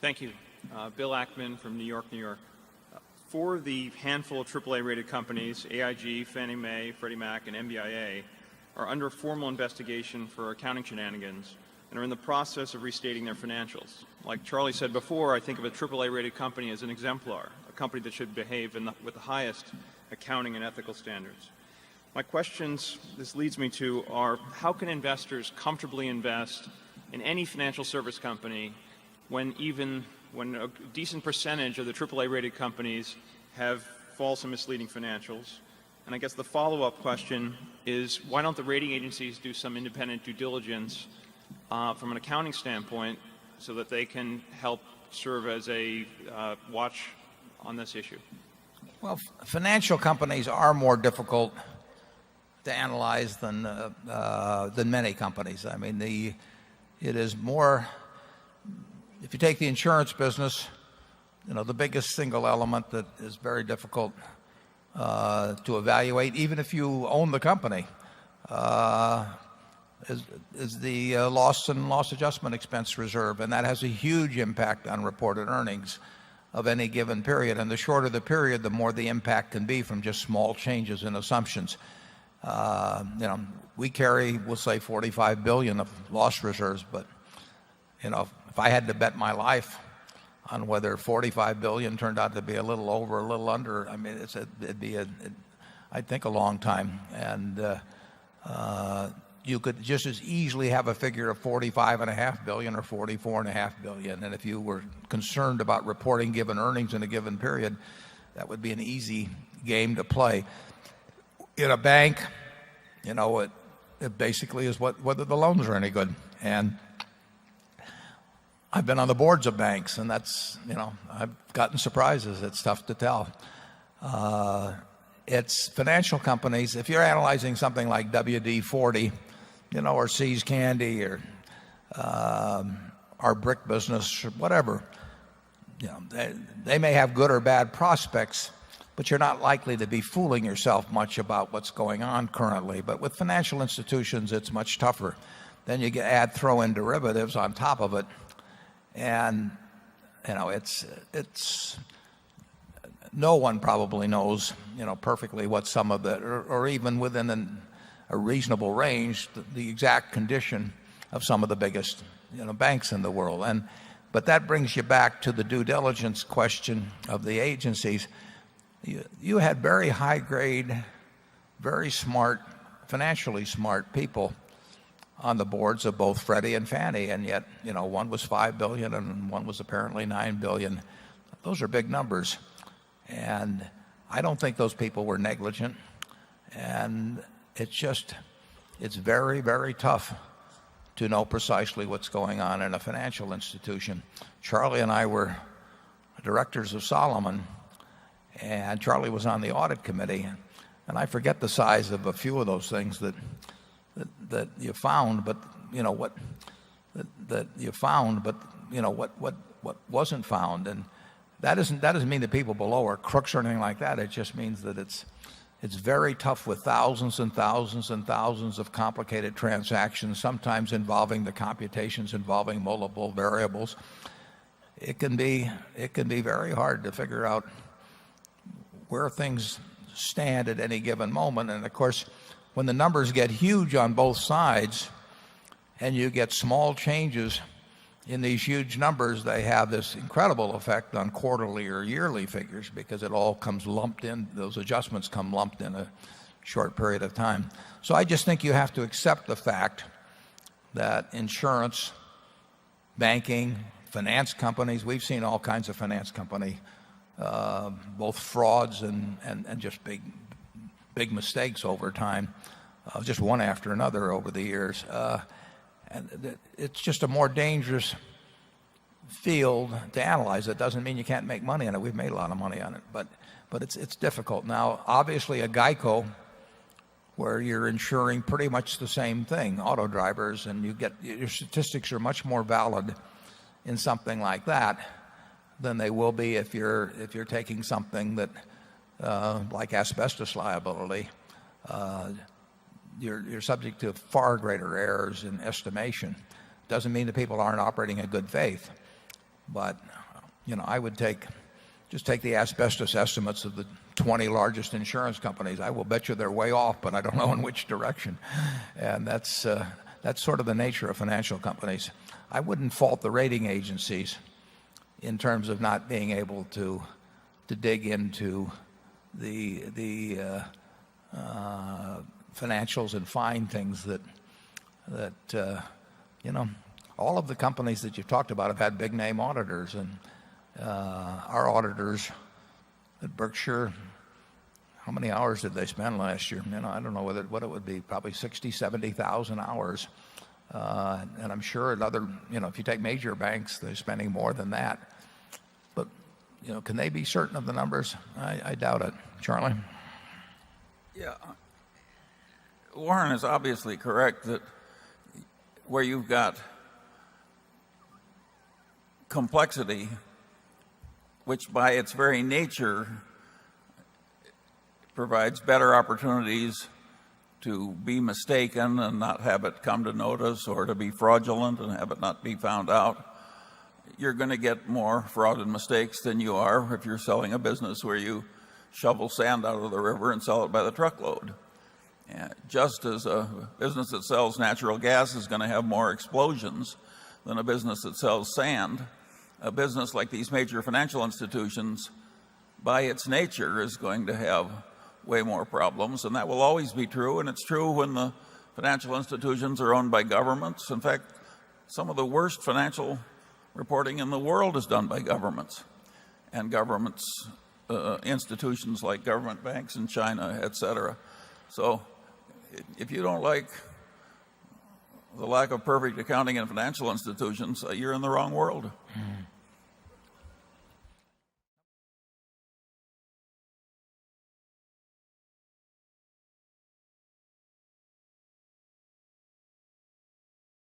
Thank you. Bill Ackman from New York, New York. For the handful of AAA-rated companies, AIG, Fannie Mae, Freddie Mac, and MBIA, are under formal investigation for accounting shenanigans and are in the process of restating their financials. Like Charlie said before, I think of a AAA-rated company as an exemplar, a company that should behave with the highest accounting and ethical standards. My questions this leads me to are, how can investors comfortably invest in any financial service company when a decent percentage of the AAA-rated companies have false and misleading financials? And I guess the follow-up question is, why don't the rating agencies do some independent due diligence from an accounting standpoint so that they can help serve as a watch on this issue? Well, financial companies are more difficult to analyze than many companies. I mean, it is more. If you take the insurance business, the biggest single element that is very difficult to evaluate, even if you own the company, is the loss and loss adjustment expense reserve, and that has a huge impact on reported earnings of any given period. And the shorter the period, the more the impact can be from just small changes in assumptions. We carry, we'll say, $45 billion of loss reserves, but if I had to bet my life on whether $45 billion turned out to be a little over, a little under, I mean, it'd be I'd think a long time. And you could just as easily have a figure of $45.5 billion or $44.5 billion. And if you were concerned about reporting given earnings in a given period, that would be an easy game to play. In a bank, it basically is whether the loans are any good. And I've been on the boards of banks, and that's, I've gotten surprises. It's tough to tell. It's financial companies. If you're analyzing something like WD-40, or See's Candy, or our brick business, or whatever, they may have good or bad prospects, but you're not likely to be fooling yourself much about what's going on currently. But with financial institutions, it's much tougher. Then you throw in derivatives on top of it. And it's no one probably knows perfectly what some of the, or even within a reasonable range, the exact condition of some of the biggest banks in the world. But that brings you back to the due diligence question of the agencies. You had very high grade, very smart, financially smart people on the boards of both Freddie and Fannie, and yet, one was $5 billion and one was apparently $9 billion. Those are big numbers, and I don't think those people were negligent. And it's very, very tough to know precisely what's going on in a financial institution. Charlie and I were directors of Solomon, and Charlie was on the audit committee, and I forget the size of a few of those things that you found, but what wasn't found. And that doesn't mean that people below are crooks or anything like that. It just means that it's very tough with thousands and thousands and thousands of complicated transactions, sometimes involving the computations involving multiple variables. It can be very hard to figure out where things stand at any given moment. And of course, when the numbers get huge on both sides and you get small changes in these huge numbers, they have this incredible effect on quarterly or yearly figures, because it all comes lumped in. Those adjustments come lumped in a short period of time. So I just think you have to accept the fact that insurance, banking, finance companies, we've seen all kinds of finance company, both frauds and just big mistakes over time, just one after another over the years. And it's just a more dangerous field to analyze. It doesn't mean you can't make money on it. We've made a lot of money on it, but it's difficult. Now, obviously, a GEICO, where you're insuring pretty much the same thing, auto drivers, and your statistics are much more valid in something like that than they will be if you're taking something that like asbestos liability. You're subject to far greater errors in estimation. Doesn't mean that people aren't operating in good faith, But, I would just take the asbestos estimates of the 20 largest insurance companies. I will bet you they're way off, but I don't know in which direction. And that's sort of the nature of financial companies. I wouldn't fault the rating agencies in terms of not being able to dig into the financials and find things that all of the companies that you've talked about have had big name auditors, and our auditors at Berkshire, how many hours did they spend last year? I don't know what it would be, probably 70,000 hours. And I'm sure if you take major banks, they're spending more than that. But, can they be certain of the numbers? I doubt it. Charlie? Yeah. Warren is obviously correct that where you've got complexity, which by its very nature provides better opportunities to be mistaken and not have it come to notice, or to be fraudulent and have it not be found out, you're going to get more fraud and mistakes than you are if you're selling a business where you shovel sand out of the river and sell it by the truckload. Just as a business that sells natural gas is going to have more explosions than a business that sells sand, a business like these major financial institutions, by its nature, is going to have way more problems. And that will always be true. And it's true when the financial institutions are owned by governments. In fact, some of the worst financial reporting in the world is done by governments. And governments, institutions like government banks in China, etc. So if you don't like the lack of perfect accounting in financial institutions, you're in the wrong world.